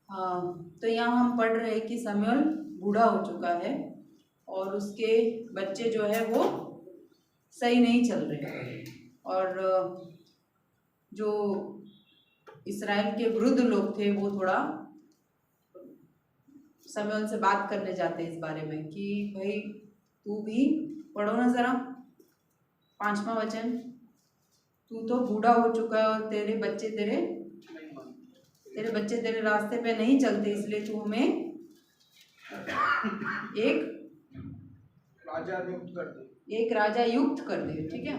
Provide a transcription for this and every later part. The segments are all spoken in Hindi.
तो यहाँ हम पढ़ रहे हैं कि शमूएल बूढ़ा हो चुका है और उसके बच्चे जो है वो सही नहीं चल रहे और जो इस्राएल के वृद्ध लोग थे वो थोड़ा शमूएल से बात करने जाते हैं इस बारे में कि भाई तू भी पढ़ो ना जरा 5वां वचन। तू तो बूढ़ा हो चुका है और तेरे बच्चे तेरे रास्ते पे नहीं चलते, इसलिए तू हमें एक राजा युक्त कर दे। ठीक है,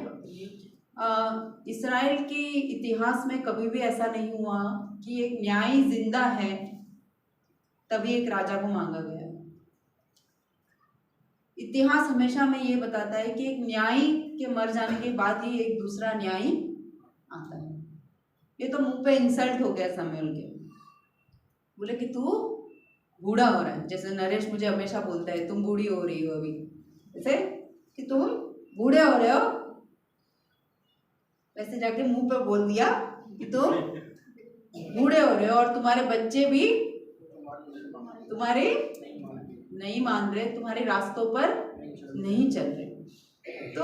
इस्राएल के इतिहास में कभी भी ऐसा नहीं हुआ कि एक न्यायी जिंदा है तभी एक राजा को मांगा गया। इतिहास हमेशा में ये बताता है कि एक न्यायी के मर जाने के बाद ही एक दूसरा न्यायी आता है। ये तो मुंह पे इंसल्ट हो गया शमूएल के। बोले कि तू बूढ़ा हो रहा है, जैसे नरेश मुझे हमेशा बोलता है तुम बूढ़ी हो रही हो अभी, जैसे कि तुम बूढ़े हो रहे हो, वैसे जाके मुंह पे बोल दिया कि तुम बूढ़े हो रहे हो और तुम्हारे बच्चे भी तुम्हारे नहीं मान रहे, तुम्हारे रास्तों पर नहीं चल रहे। तो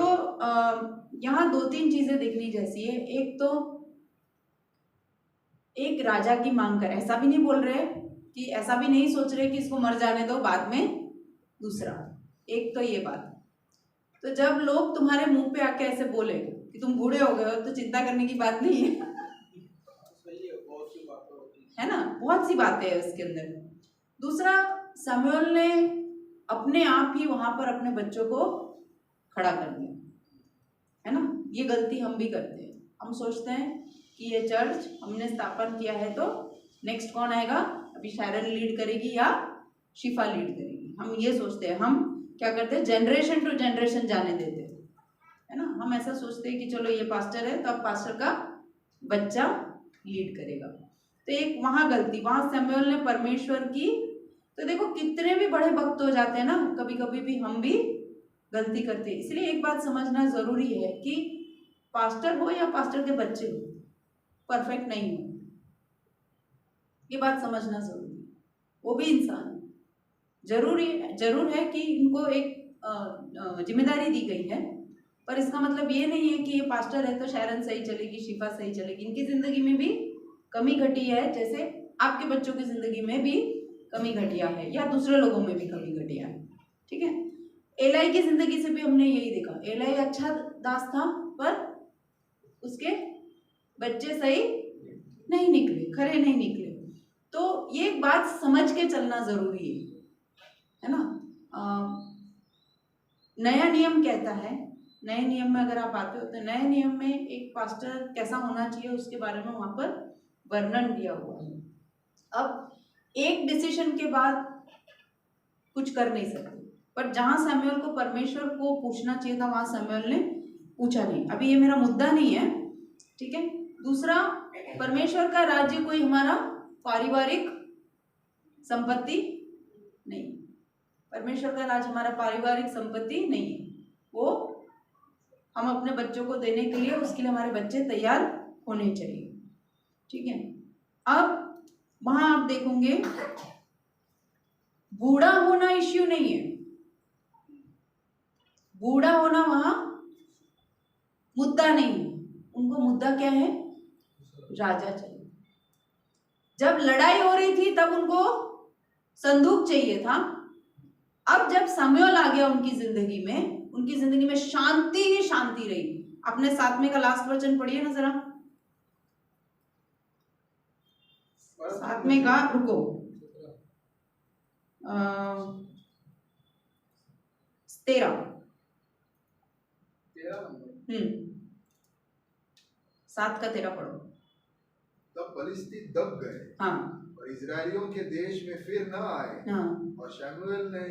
यहाँ 2-3 चीजें देखनी जैसी है। एक तो एक राजा की मांग कर, ऐसा भी नहीं बोल रहे कि, ऐसा भी नहीं सोच रहे कि इसको मर जाने दो बाद में दूसरा। एक तो ये बात, तो जब लोग तुम्हारे मुंह पे आके ऐसे बोले कि तुम बूढ़े हो गए हो तो चिंता करने की बात नहीं है ना, बहुत सी बातें हैं उसके अंदर। दूसरा, शमूएल ने अपने आप ही वहां पर अपने बच्चों को खड़ा कर दिया, है ना। ये गलती हम भी करते हैं। हम सोचते हैं कि ये चर्च हमने स्थापन किया है तो नेक्स्ट कौन आएगा, अभी शैरन लीड करेगी या शिफा लीड करेगी, हम ये सोचते हैं। हम क्या करते हैं, जनरेशन टू जनरेशन जाने देते हैं, है ना। हम ऐसा सोचते हैं कि चलो ये पास्टर है तो अब पास्टर का बच्चा लीड करेगा। तो एक वहां गलती, वहां शमूएल ने परमेश्वर की, तो देखो कितने भी बड़े भक्त हो जाते हैं ना, कभी कभी भी हम भी गलती करते हैं। इसलिए एक बात समझना जरूरी है कि पास्टर हो या पास्टर के बच्चे हो, परफेक्ट नहीं हो, ये बात समझना जरूरी है। वो भी इंसान है, जरूर है कि इनको एक जिम्मेदारी दी गई है, पर इसका मतलब ये नहीं है कि ये पास्टर है तो शैरन सही चलेगी, शिफा सही चलेगी। इनकी जिंदगी में भी कमी घटी है, जैसे आपके बच्चों की जिंदगी में भी कमी घटिया है या दूसरे लोगों में भी कमी घटिया है। ठीक है, एलाई की जिंदगी से भी हमने यही देखा। एलाई अच्छा दास था पर उसके बच्चे सही नहीं निकले, खरे नहीं निकले। तो ये एक बात समझ के चलना जरूरी है ना। नया नियम कहता है, नए नियम में अगर आप आते हो तो नए नियम में एक पास्टर कैसा होना चाहिए उसके बारे में वहां पर वर्णन दिया हुआ है। अब एक डिसीजन के बाद कुछ कर नहीं सकते, पर जहां शमूएल को परमेश्वर को पूछना चाहिए था वहां शमूएल ने पूछा नहीं। अभी ये मेरा मुद्दा नहीं है, ठीक है। दूसरा, परमेश्वर का राज्य कोई हमारा पारिवारिक संपत्ति नहीं, परमेश्वर का राज हमारा पारिवारिक संपत्ति नहीं है। वो हम अपने बच्चों को देने के लिए, उसके लिए हमारे बच्चे तैयार होने चाहिए। ठीक है, अब वहां आप देखोगे बूढ़ा होना इश्यू नहीं है, बूढ़ा होना वहां मुद्दा नहीं है। उनको मुद्दा क्या है, राजा चाहिए। जब लड़ाई हो रही थी तब उनको संदूक चाहिए था। अब जब शमूएल आ गया उनकी जिंदगी में शांति ही शांति रही। अपने 7वें का लास्ट वचन पढ़िए ना जरा, 7वें का, रुको 13 7 का 13 पढ़ो। तब फलिस्ती दब गए, हाँ, और इजरायलियों के देश में फिर न आए। हाँ, और शमूएल ने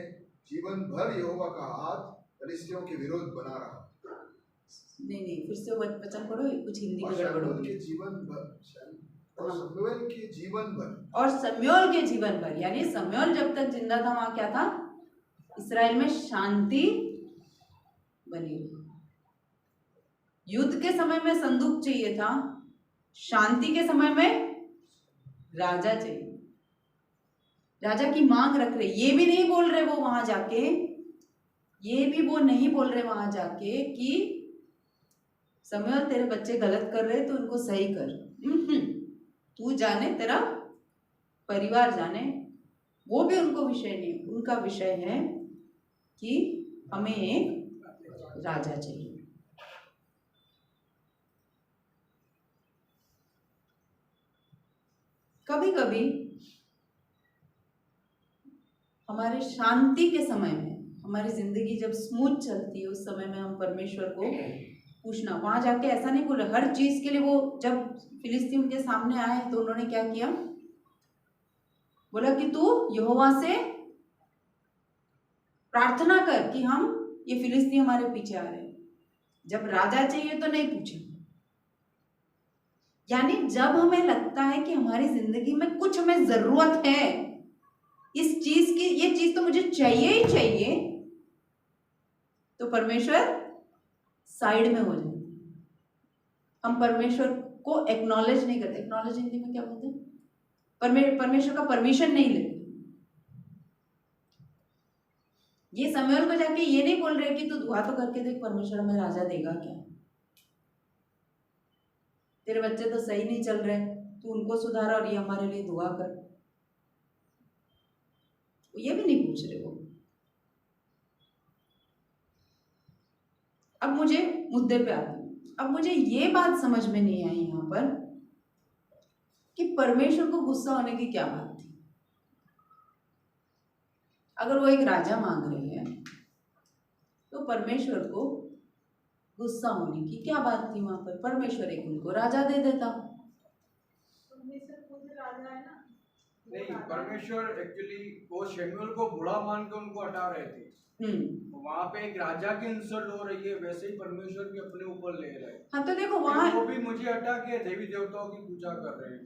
जीवन भर यहोवा का हाथ फलिस्तियों के विरोध बना रहा। नहीं, फिर से वचन पढ़ो, कुछ हिंदी में गड़बड़ हो गई। और शमूएल के जीवन भर, यानी शमूएल जब तक जिंदा था वहां क्या था, इस्राएल में शांति बनी। युद्ध के समय में संदूक चाहिए था, शांति के समय में राजा चाहिए। राजा की मांग रख रहे। ये भी नहीं बोल रहे वो वहां जाके, ये भी वो नहीं बोल रहे वहां जाके कि शमूएल तेरे बच्चे गलत कर रहे तो उनको सही कर। तू जाने, तेरा परिवार जाने, वो भी उनको विषय नहीं। उनका विषय है कि हमें एक राजा चाहिए। कभी कभी हमारे शांति के समय में, हमारी जिंदगी जब स्मूथ चलती है, उस समय में हम परमेश्वर को पूछना। वहां जाके ऐसा नहीं बोला हर चीज के लिए। वो जब फिलिस्तीन उनके सामने आए तो उन्होंने क्या किया, बोला कि तू यहोवा से प्रार्थना कर कि हम, ये फिलिस्तीन हमारे पीछे आ रहे हैं। जब राजा चाहिए तो नहीं पूछे। यानी जब हमें लगता है कि हमारी जिंदगी में कुछ हमें जरूरत है इस चीज की, ये चीज तो मुझे चाहिए ही चाहिए, तो परमेश्वर साइड में हो जाए। हम परमेश्वर को एक्नॉलेज नहीं करते। एक्नॉलेज हिंदी में क्या बोलते हैं? परमेश्वर का परमिशन नहीं लेते। ये शमूएल को जाके ये नहीं बोल रहे कि तू दुआ तो करके देख, परमेश्वर हमें राजा देगा क्या, तेरे बच्चे तो सही नहीं चल रहे, तू उनको सुधार और ये हमारे लिए दुआ कर। ये भी नहीं पूछ रहे वो। अब मुझे मुद्दे पे आते हैं। अब मुझे ये बात समझ में नहीं आई यहाँ पर कि परमेश्वर को गुस्सा होने की क्या बात थी। अगर वो एक राजा मांग रहे हैं तो परमेश्वर को गुस्सा होने की क्या बात थी वहां पर? परमेश्वर एक उनको राजा दे देता। परमेश्वर खुद राजा है ना। नहीं, परमेश्वर एक्चुअली वो शमूएल को बुरा मान के उनको हटा रहे थे। वहाँ पे एक राजा की इंसल्ट हो रही है, वैसे ही परमेश्वर भी अपने ऊपर ले रहे हैं। हाँ तो देखो वहाँ वो भी मुझे हटा के देवी देवताओं की पूजा कर रहे हैं।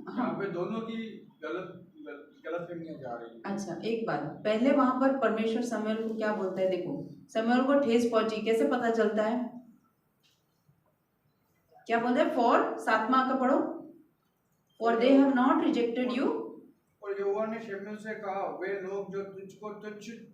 यहाँ पे दोनों की गलत फहमियां जा रही है। अच्छा एक बात, पहले वहां पर परमेश्वर शमूएल को क्या बोलता है? देखो शमूएल को ठेस पहुंची, कैसे पता चलता है? क्या बोलते हैं? फॉर 7वां का पढ़ो, for they have not rejected you. और यहोवा ने शमूएल से कहा, वे लोग जो तुझको तुझसे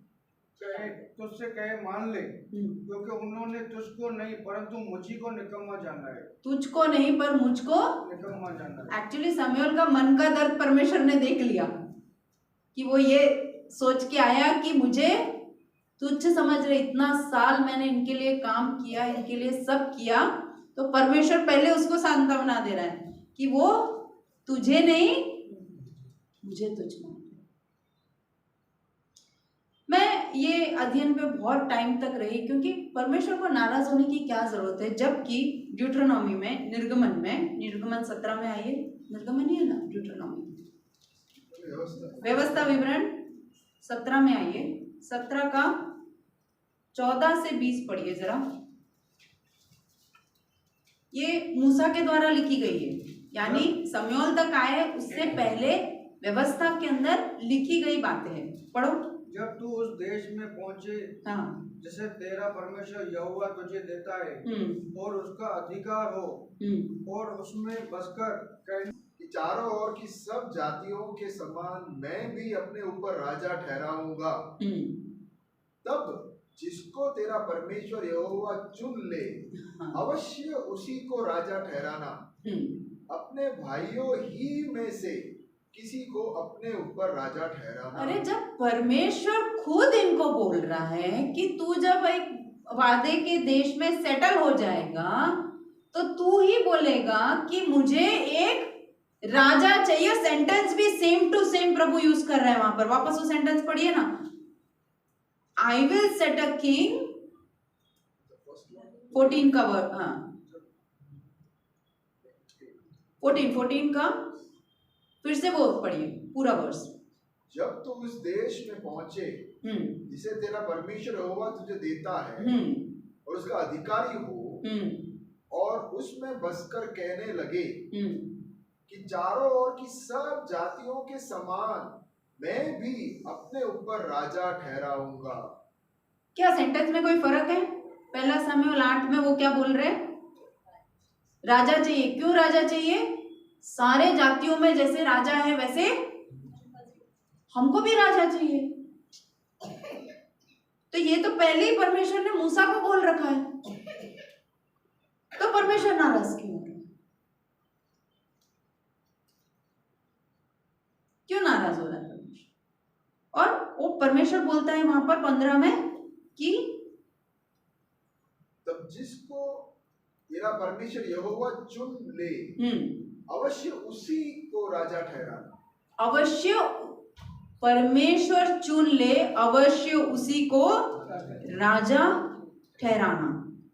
कहे मान ले, क्योंकि उन्होंने तुझको नहीं परंतु मुझी को निकम्मा जाना है। तुझको नहीं पर मुझको निकम्मा जाना है। एक्चुअली शमूएल का मन का दर्द परमेश्वर ने देख लिया कि वो ये सोच के आया कि मुझे तुच्छ समझ रहे, इतना साल मैंने इनके लिए काम किया, इनके लिए सब किया, तो परमेश्वर पहले उसको सांत्वना दे रहा है कि वो तुझे नहीं मुझे तुझ मान। मैं ये अध्ययन पे बहुत टाइम तक रही, क्योंकि परमेश्वर को नाराज होने की क्या जरूरत है, जबकि ड्यूटरनॉमी में, निर्गमन 17 में आइए, निर्गमन ही है ना ड्यूटरनॉमी, व्यवस्था विवरण 17 में आइए, 17 का 14 से 20 पढ़िए जरा। ये मूसा के द्वारा लिखी गई है, यानी शमूएल तक आए उससे पहले व्यवस्था के अंदर लिखी गई बातें हैं। पढ़ो। जब तू उस देश में पहुंचे, हाँ, जिसे तेरा परमेश्वर यहोवा तुझे देता है, और उसका अधिकार हो, और उसमें बसकर कि चारों ओर की सब जातियों के समान मैं भी अपने ऊपर राजा ठहराऊंगा, तब जिसको तेरा परमेश्वर यहोवा चुन ले, अवश्य उसी को राजा ठहराना। अपने भाइयों ही में से किसी को अपने ऊपर राजा ठहराना। अरे जब परमेश्वर खुद इनको बोल रहा है कि तू जब एक वादे के देश में सेटल हो जाएगा तो तू ही बोलेगा कि मुझे एक राजा चाहिए। सेंटेंस भी same to same Prabhu use कर रहा है वहां पर। वापस वो सेंटेंस पढ़िए ना, I will set a king, 14 का वर्ड, हाँ 14 का फिर से वो पढ़िए पूरा वर्ष। जब तू उस देश में पहुंचे जिसे तेरा परमेश्वर यहोवा तुझे देता है, और उसका अधिकारी हो, और उसमें बसकर कहने लगे कि चारों ओर की सब जातियों के समान मैं भी अपने ऊपर राजा ठहराऊंगा। क्या सेंटेंस में कोई फर्क है? पहला शमूएल 8 में वो क्या बोल रहे? राजा चाहिए। क्यों राजा चाहिए? सारे जातियों में जैसे राजा है वैसे हमको भी राजा चाहिए। तो ये तो पहले ही परमेश्वर ने मूसा को बोल रखा है, तो परमेश्वर नाराज क्यों हो रहा है? क्यों नाराज हो रहा है परमेश्वर? और वो परमेश्वर बोलता है वहां पर 15 में कि तब जिसको तेरा परमेश्वर यहोवा चुन ले, अवश्य उसी को राजा ठहराना। अवश्य परमेश्वर चुन ले, अवश्य उसी को राजा ठहराना,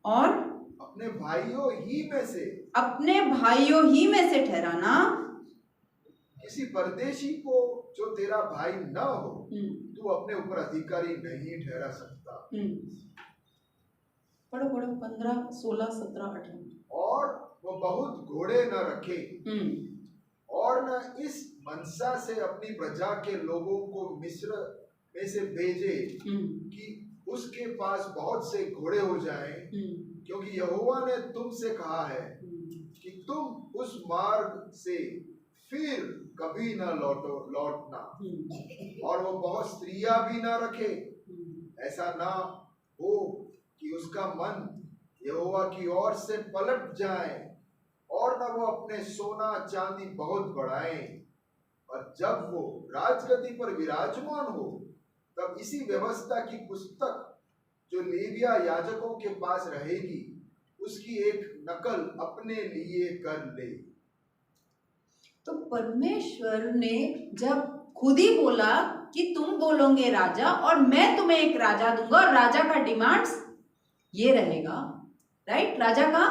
और अपने भाइयों ही में से ठहराना। किसी परदेशी को जो तेरा भाई न हो तू अपने ऊपर अधिकारी नहीं ठहरा सकता। पढ़ो 15, 16, 17, 18। और वो बहुत घोड़े न रखे और न इस मनसा से अपनी प्रजा के लोगों को मिस्र में से भेजे कि उसके पास बहुत से घोड़े हो जाएं, क्योंकि यहोवा ने तुमसे कहा है कि तुम उस मार्ग से फिर कभी न लौटना। और वो बहुत स्त्रियां भी न रखे, ऐसा ना हो कि उसका मन यहोवा की ओर से पलट जाए, और न वो अपने सोना चांदी बहुत बढ़ाए। और जब वो राजगद्दी पर विराजमान हो तब इसी व्यवस्था की पुस्तक जो लेविया याजकों के पास रहेगी उसकी एक नकल अपने लिए कर ले। तो परमेश्वर ने जब खुद ही बोला कि तुम बोलोगे राजा और मैं तुम्हें एक राजा दूंगा, और राजा का डिमांड्स ये रहेगा, राइट? राजा का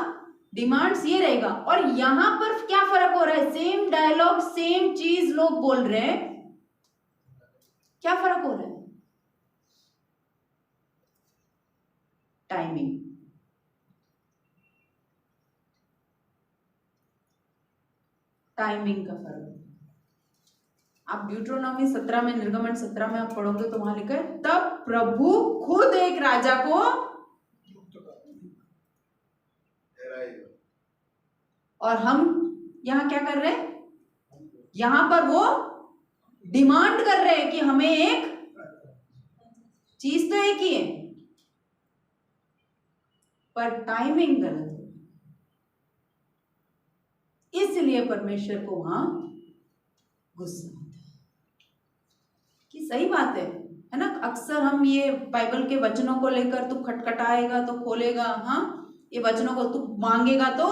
डिमांड्स ये रहेगा। और यहां पर क्या फर्क हो रहा है? सेम डायलॉग, सेम चीज लोग बोल रहे हैं, क्या फर्क हो रहा है? टाइमिंग। टाइमिंग का फर्क। आप ड्यूट्रोनॉमी 17 में, निर्गमन 17 में आप पढ़ोगे तो वहां लिखा है तब प्रभु खुद एक राजा को, और हम यहां क्या कर रहे हैं? यहां पर वो डिमांड कर रहे हैं कि हमें एक चीज तो एक ही है, पर टाइमिंग गलत है। इसलिए परमेश्वर को वहां गुस्सा आता है कि सही बात है ना? अक्सर हम ये बाइबल के वचनों को लेकर तू खटखटाएगा तो खोलेगा, हाँ, ये वचनों को तू मांगेगा तो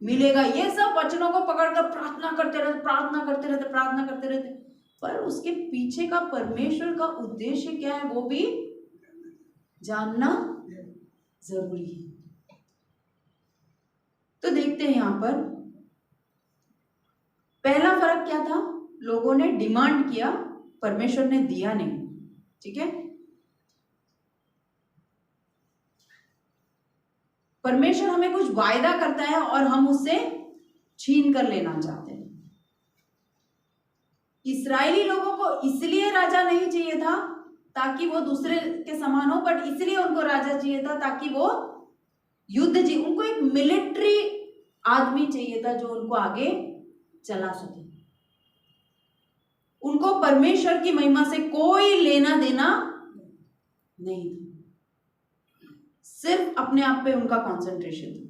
मिलेगा, ये सब वचनों को पकड़कर प्रार्थना करते रहते, पर उसके पीछे का परमेश्वर का उद्देश्य क्या है वो भी जानना जरूरी है। तो देखते हैं यहां पर पहला फर्क क्या था? लोगों ने डिमांड किया, परमेश्वर ने दिया नहीं। ठीक है, परमेश्वर हमें कुछ वायदा करता है और हम उससे छीन कर लेना चाहते हैं। इस्राएली लोगों को इसलिए राजा नहीं चाहिए था ताकि वो दूसरे के समान हो, बट इसलिए उनको राजा चाहिए था ताकि वो युद्ध जी, उनको एक मिलिट्री आदमी चाहिए था जो उनको आगे चला सके। उनको परमेश्वर की महिमा से कोई लेना देना नहीं था, सिर्फ अपने आप पे उनका कंसंट्रेशन था।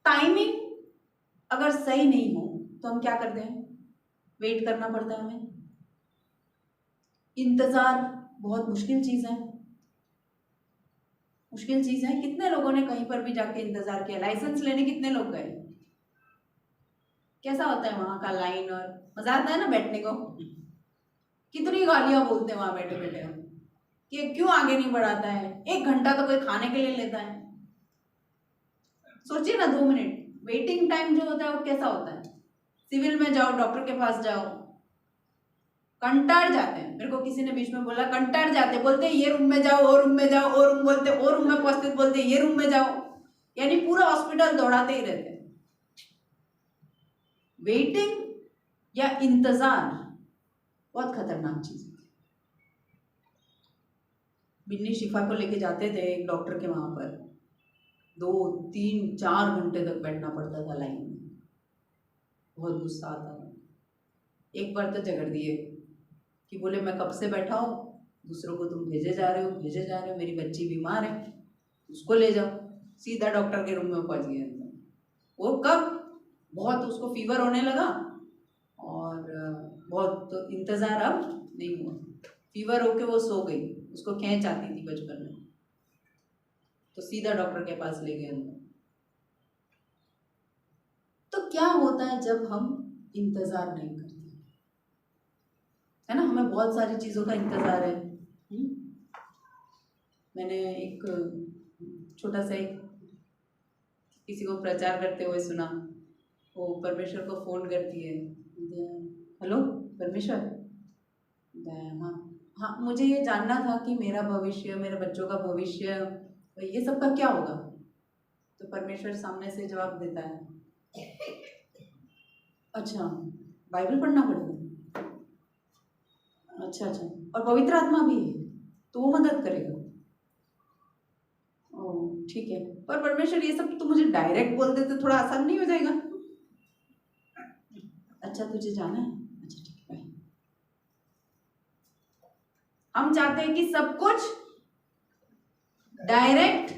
टाइमिंग अगर सही नहीं हो तो हम क्या करते हैं? वेट करना पड़ता है हमें। इंतजार बहुत मुश्किल चीज है, मुश्किल चीज है। कितने लोगों ने कहीं पर भी जाके इंतजार किया? लाइसेंस लेने कितने लोग गए? कैसा होता है वहां का लाइन? और मजा आता है ना बैठने को? कितनी गालियां बोलते हैं वहां बैठे बैठे हम कि क्यों आगे नहीं बढ़ाता है। 1 घंटा तो कोई खाने के लिए लेता है। सोचिए ना, 2 मिनट वेटिंग टाइम जो होता है वो कैसा होता है? सिविल में जाओ, डॉक्टर के पास जाओ, कंटार जाते हैं। मेरे को किसी ने बीच में बोला कंटार जाते, बोलते ये रूम में जाओ, वो रूम में जाओ, वो रूम बोलते, वो रूम में पहुंचते बोलते ये रूम में जाओ, यानी पूरा हॉस्पिटल दौड़ाते ही रहते हैं। वेटिंग या इंतजार बहुत खतरनाक चीज है। बिन्नी शिफा को लेके जाते थे एक डॉक्टर के वहां पर, 2, 3, 4 घंटे तक बैठना पड़ता था लाइन में। बहुत गुस्सा आता था। एक बार तो झगड़ दिए कि बोले मैं कब से बैठा हूँ, दूसरों को तुम भेजे जा रहे हो, मेरी बच्ची बीमार है, उसको ले जाओ। सीधा डॉक्टर के रूम में पहुंच गए। वो कब बहुत उसको फीवर होने लगा और बहुत इंतज़ार अब नहीं हुआ, फीवर होके वो सो गई, उसको खींच आती थी बचपन में, तो सीधा डॉक्टर के पास ले गए। तो क्या होता है जब हम इंतज़ार नहीं करते, है ना? हमें बहुत सारी चीज़ों का इंतज़ार है। मैंने एक छोटा सा एक किसी को प्रचार करते हुए सुना, वो परमेश्वर को फ़ोन करती है, हेलो परमेश्वर, हाँ हाँ मुझे ये जानना था कि मेरा भविष्य, मेरे बच्चों का भविष्य, ये सब का क्या होगा? तो परमेश्वर सामने से जवाब देता है, अच्छा बाइबल पढ़ना पड़ेगा, अच्छा अच्छा, और पवित्र आत्मा भी है तो वो मदद करेगा। ओह ठीक है, पर परमेश्वर ये सब तो मुझे डायरेक्ट बोल देते थोड़ा आसान नहीं हो जाएगा? अच्छा तुझे जाना है, अच्छा ठीक है। हम चाहते हैं कि सब कुछ डायरेक्ट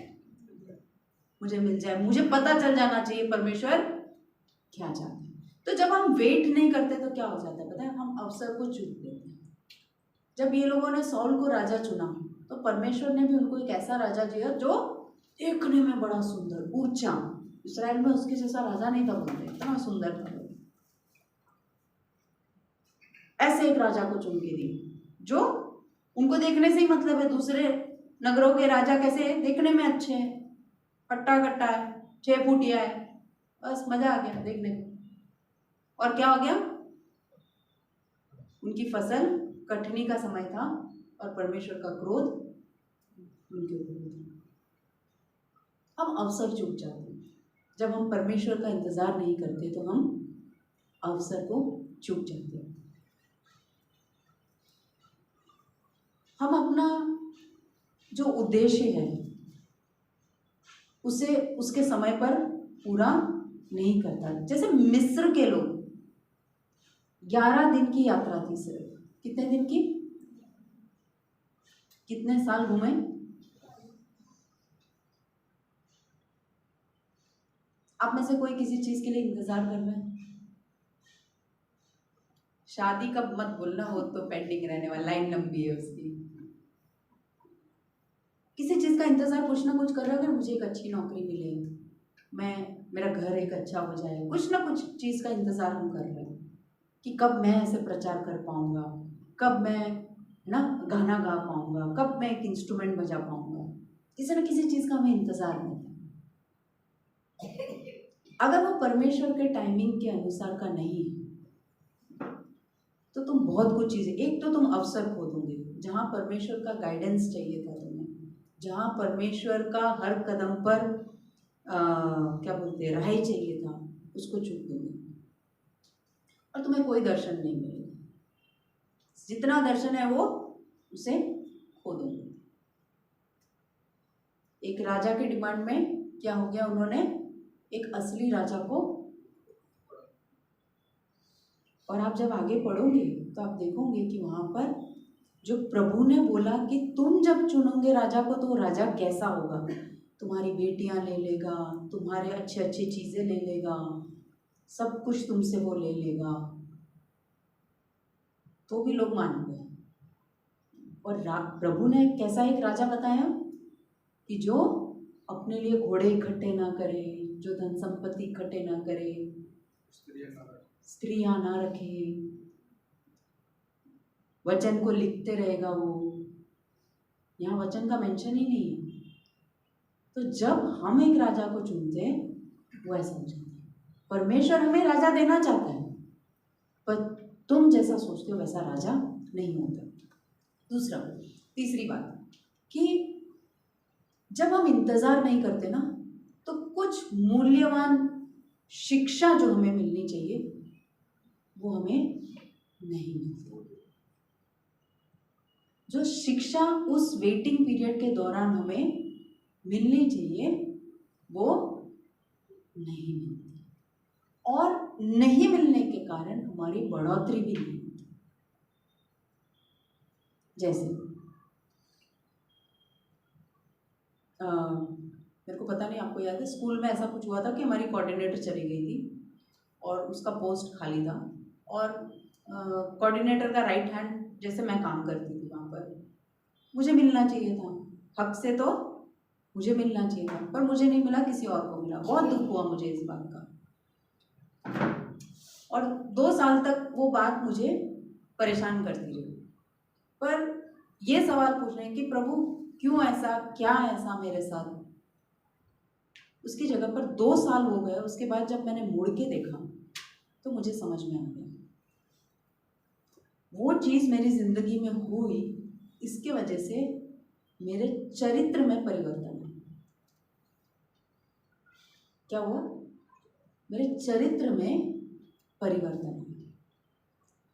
मुझे मिल जाए, मुझे पता चल जाना चाहिए परमेश्वर क्या चाहते हैं। तो जब हम वेट नहीं करते तो क्या हो जाता है पता है, हम अवसर को चूक देते हैं। जब ये लोगों ने सॉल को राजा चुना तो परमेश्वर ने भी उनको एक ऐसा राजा दिया जो देखने में बड़ा सुंदर, ऊंचा, इस्राएल में उसके जैसा राजा नहीं था, बोलते इतना सुंदर था। ऐसे एक राजा को चुन के दिया जो उनको देखने से ही मतलब है, दूसरे नगरों के राजा कैसे देखने में अच्छे हैं, हट्टा कट्टा है, 6 फुटिया है, बस मजा आ गया देखने को। और क्या हो गया, उनकी फसल कटनी का समय था और परमेश्वर का क्रोध उनके ऊपर था। हम अवसर चूक जाते हैं, जब हम परमेश्वर का इंतजार नहीं करते तो हम अवसर को चूक जाते हैं। हम अपना जो उद्देश्य है उसे उसके समय पर पूरा नहीं करता। जैसे मिस्र के लोग 11 दिन की यात्रा थी, सिर्फ कितने दिन की, कितने साल घूमे? आप में से कोई किसी चीज के लिए इंतजार कर रहे हैं? शादी कब मत बोलना, हो तो पेंडिंग रहने वाला, लाइन लंबी है उसकी। किसी चीज का इंतजार कुछ ना कुछ कर रहे हो, अगर मुझे एक अच्छी नौकरी मिले, मेरा घर एक अच्छा हो जाए, कुछ ना कुछ चीज का इंतजार हम कर रहे हैं कि कब मैं ऐसे प्रचार कर पाऊंगा, कब मैं ना गाना गा पाऊंगा, कब मैं एक इंस्ट्रूमेंट बजा पाऊंगा। किसी ना किसी चीज का हमें इंतजार है। अगर वो परमेश्वर के टाइमिंग के अनुसार का नहीं है तो तुम बहुत कुछ चीजें, एक तो तुम अवसर खो दोगे, जहां परमेश्वर का गाइडेंस चाहिए था तुम्हें, जहां परमेश्वर का हर कदम पर क्या बोलते हैं, राह चाहिए था, उसको चूक दोगे और तुम्हें कोई दर्शन नहीं मिलेगा। जितना दर्शन है वो उसे खो दोगे। एक राजा के डिमांड में क्या हो गया, उन्होंने एक असली राजा को, और आप जब आगे पढ़ोगे तो आप देखोगे कि वहां पर जो प्रभु ने बोला कि तुम जब चुनोगे राजा को तो वो राजा कैसा होगा, तुम्हारी बेटियां ले लेगा, तुम्हारे अच्छी अच्छी चीजें ले लेगा, सब कुछ तुमसे वो ले लेगा, तो भी लोग मान गए। और प्रभु ने कैसा एक राजा बताया कि जो अपने लिए घोड़े इकट्ठे ना करे, जो धन संपत्ति इकट्ठे ना करे, स्त्रियां ना रखे, वचन को लिखते रहेगा वो। यहाँ वचन का मेंशन ही नहीं है। तो जब हम एक राजा को चुनते हैं वो ऐसा हो जाता है। परमेश्वर हमें राजा देना चाहता है पर तुम जैसा सोचते हो वैसा राजा नहीं होता। दूसरा, तीसरी बात कि जब हम इंतजार नहीं करते ना तो कुछ मूल्यवान शिक्षा जो हमें मिलनी चाहिए वो हमें नहीं मिलती। जो शिक्षा उस वेटिंग पीरियड के दौरान हमें मिलनी चाहिए वो नहीं मिलती। और नहीं मिलने के कारण हमारी बढ़ोतरी भी नहीं होती। जैसे मेरे को पता नहीं आपको याद है, स्कूल में ऐसा कुछ हुआ था कि हमारी कोऑर्डिनेटर चली गई थी और उसका पोस्ट खाली था, और कोऑर्डिनेटर का राइट हैंड जैसे मैं काम करती थी वहाँ पर, मुझे मिलना चाहिए था, हक से तो मुझे मिलना चाहिए था, पर मुझे नहीं मिला, किसी और को मिला। बहुत दुख हुआ मुझे इस बात का, और 2 साल तक वो बात मुझे परेशान करती रही। पर ये सवाल पूछ रहे हैं कि प्रभु क्यों ऐसा, क्या ऐसा मेरे साथ? उसकी जगह पर 2 साल हो गए, उसके बाद जब मैंने मुड़ के देखा तो मुझे समझ में आ गया वो चीज़ मेरी जिंदगी में हुई, इसके वजह से मेरे चरित्र में परिवर्तन है। क्या हुआ? मेरे चरित्र में परिवर्तन है।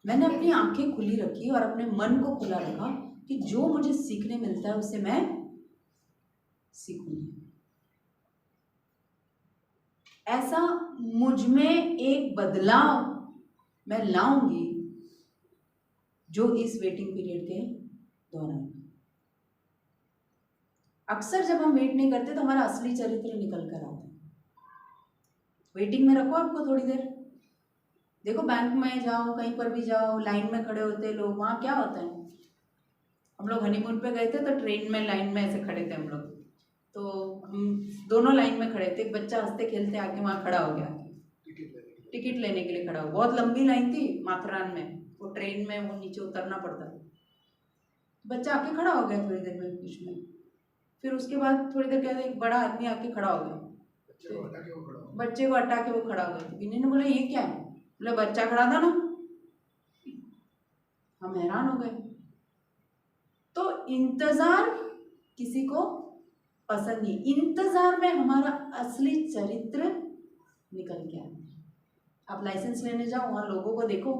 मैंने अपनी आंखें खुली रखी और अपने मन को खुला रखा कि जो मुझे सीखने मिलता है उसे मैं सीखूंगी। ऐसा मुझ में एक बदलाव मैं लाऊंगी जो इस वेटिंग पीरियड के दौरान। अक्सर जब हम वेट नहीं करते तो हमारा असली चरित्र निकल कर आता है। वेटिंग में रखो आपको थोड़ी देर, देखो बैंक में जाओ, कहीं पर भी जाओ, लाइन में खड़े होते लोग, वहाँ क्या होता है? हम लोग हनीमून पे गए थे तो ट्रेन में लाइन में ऐसे खड़े थे हम लोग, तो हम दोनों लाइन में खड़े थे। एक बच्चा हंसते खेलते आके वहाँ खड़ा हो गया, टिकट लेने के लिए खड़ा हो। बहुत लंबी लाइन थी माथेरान में, वो ट्रेन में वो नीचे उतरना पड़ता है। बच्चा आके खड़ा हो गया थोड़ी देर में बीच में, फिर उसके बाद थोड़ी देर कहते एक बड़ा आदमी आके खड़ा हो गया, बच्चे को हटा के वो खड़ा हो गया। तो विनय ने बोला ये क्या है? बोले बच्चा खड़ा था ना। हम हैरान हो गए। तो इंतजार किसी को पसंद नहीं, इंतजार में हमारा असली चरित्र निकल के आता है। आप लाइसेंस लेने जाओ, वहां लोगों को देखो,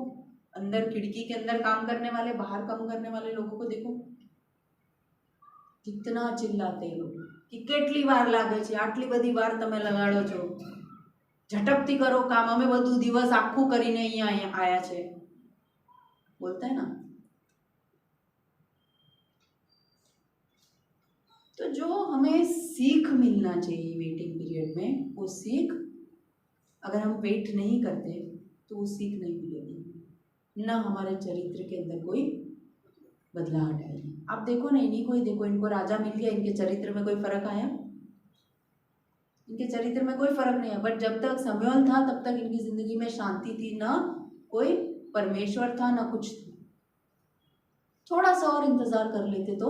अंदर खिड़की के अंदर काम करने वाले, बाहर काम करने वाले लोगों को देखो, कितना चिल्लाते हैं लोग कि કેટલી વાર લાગે છે, આટલી બધી વાર તમે લગાડો છો, ઝટપથી કરો કામ, અમે બધું દિવસ આખું કરીને અહીંયા આયા છે, बोलता है ना। तो जो हमें सीख मिलना चाहिए वेटिंग पीरियड में, वो सीख अगर हम वेट नहीं करते तो वो सीख नहीं मिलेगी, ना हमारे चरित्र के अंदर कोई बदलाव आएगी। आप देखो ना, इन्हीं को ही देखो, इनको राजा मिल गया, इनके चरित्र में कोई फर्क आया? इनके चरित्र में कोई फर्क नहीं है। बट जब तक समूएल था तब तक इनकी जिंदगी में शांति थी, ना कोई परमेश्वर था, ना कुछ था। थोड़ा सा और इंतजार कर लेते तो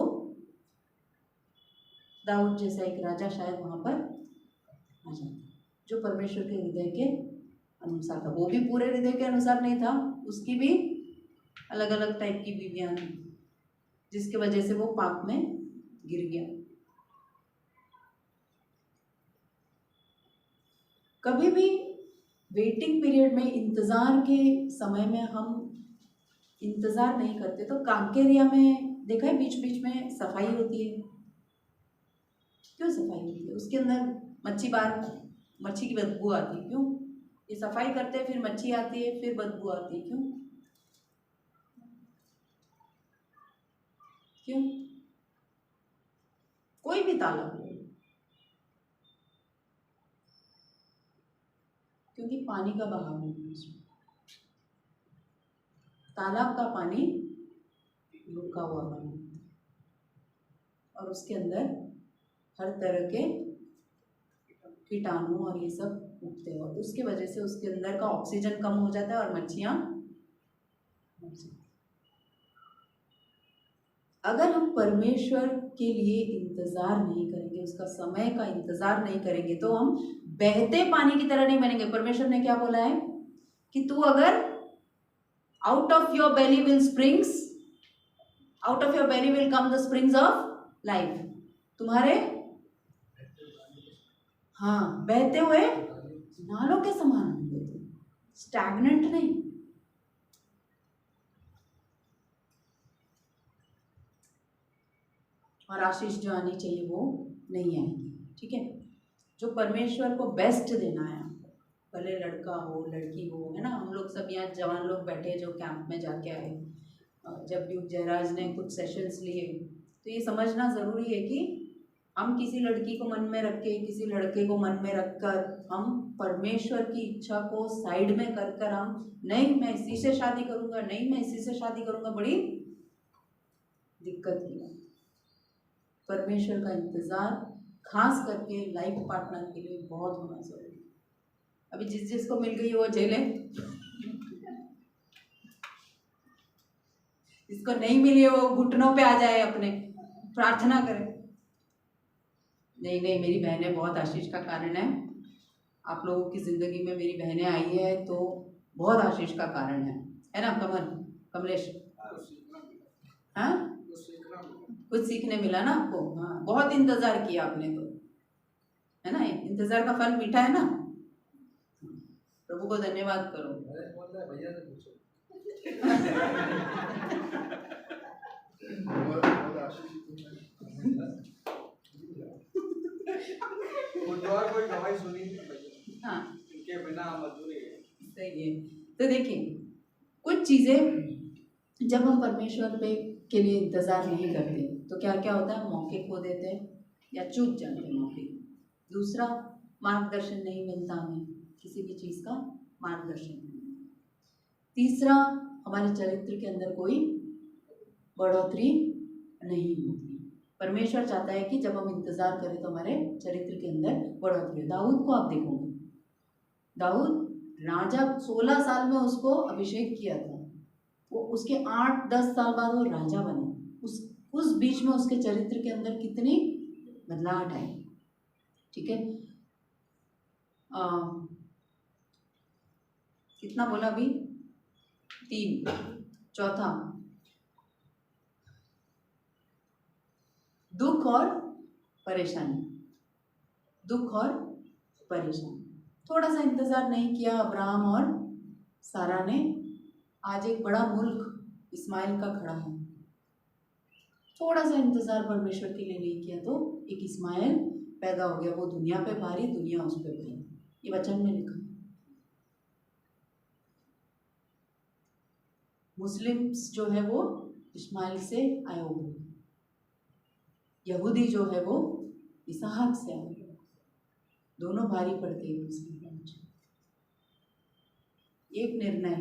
दाऊद जैसा एक राजा शायद वहां पर आ जाता, जो परमेश्वर के हृदय के अनुसार था। वो भी पूरे हृदय के अनुसार नहीं था, उसकी भी अलग अलग टाइप की बीवियां थी, जिसके वजह से वो पाप में गिर गया। कभी भी वेटिंग पीरियड में, इंतजार के समय में हम इंतजार नहीं करते तो कांकेरिया में देखा है बीच बीच में सफाई होती है। क्यों सफाई होती है? उसके अंदर मच्छी की बदबू आती है। क्यों? ये सफाई करते हैं, फिर मच्छी आती है, फिर बदबू आती है। क्यों? क्यों? कोई भी तालाब हो, क्योंकि पानी का बहाव नहीं है उसमें। तालाब का पानी रुका हुआ पानी, और उसके अंदर हर तरह के कीटाणु और ये सब उगते हैं, और उसके वजह से उसके अंदर का ऑक्सीजन कम हो जाता है और मच्छियां मर जाती हैं। अगर हम परमेश्वर के लिए इंतजार नहीं करेंगे, उसका समय का इंतजार नहीं करेंगे, तो हम बहते पानी की तरह नहीं बनेंगे। परमेश्वर ने क्या बोला है कि तू अगर out of your belly will springs, out of your belly will come the springs of life. तुम्हारे बहते हुए नालों के समान होंगे, स्टैग्नेंट नहीं। और आशीष जो आनी चाहिए वो नहीं आएगी। ठीक है? जो परमेश्वर को बेस्ट देना है आपको, भले लड़का हो लड़की हो, है ना। हम लोग सब यहाँ जवान लोग बैठे जो कैंप में जाके आए, जब ड्यूक जयराज ने कुछ सेशंस लिए, तो ये समझना ज़रूरी है कि हम किसी लड़की को मन में रख के, किसी लड़के को मन में रखकर, हम परमेश्वर की इच्छा को साइड में कर कर हम नहीं मैं इसी से शादी करूँगा, नहीं मैं इसी से शादी करूँगा, बड़ी दिक्कत की बात। परमेश्वर का इंतज़ार खास करके लाइफ पार्टनर के लिए बहुत होना जरूरी है। अभी जिसको मिल गई वो झेले, जिसको नहीं मिली वो घुटनों पे आ जाए, अपने प्रार्थना करे, नहीं नहीं मेरी बहनें बहुत आशीष का कारण है, आप लोगों की ज़िंदगी में मेरी बहनें आई है तो बहुत आशीष का कारण है ना। कमलेश, हाँ कुछ सीखने मिला ना आपको। हाँ, बहुत इंतज़ार किया आपने तो, है ना। इंतज़ार का फल मीठा है ना। प्रभु को धन्यवाद करो। भैया से पूछो। कोई गवाही सुनी हाँ, इनके बिना मजदूरी है। सही है। तो देखिए, कुछ चीज़ें जब हम परमेश्वर पे के लिए इंतज़ार नहीं करते तो क्या क्या होता है, मौके खो देते हैं या चूक जाते हैं मौके। दूसरा, मार्गदर्शन नहीं मिलता हमें, किसी भी चीज़ का मार्गदर्शन नहीं। तीसरा, हमारे चरित्र के अंदर कोई बढ़ोतरी नहीं होती। परमेश्वर चाहता है कि जब हम इंतज़ार करें तो हमारे चरित्र के अंदर बढ़ोतरी। दाऊद को आप देखोगे, दाऊद राजा 16 साल में उसको अभिषेक किया था, वो उसके 8-10 साल बाद वो राजा बने। उस बीच में उसके चरित्र के अंदर कितनी बदलाहट आई, ठीक है। कितना बोला अभी, 3। चौथा, दुख और परेशानी, दुख और परेशानी। थोड़ा सा इंतज़ार नहीं किया अब्राहम और सारा ने, आज एक बड़ा मुल्क इस्माइल का खड़ा है। थोड़ा सा इंतज़ार परमेश्वर के लिए नहीं किया तो एक इस्माइल पैदा हो गया। वो दुनिया पे भारी, दुनिया उस पे भारी, ये वचन में लिखा है। मुस्लिम्स जो है वो इस्माइल से आए हुए, यहूदी जो है वो इसहाक से आए, दोनों भारी पड़ते हैं दूसरे। एक निर्णय,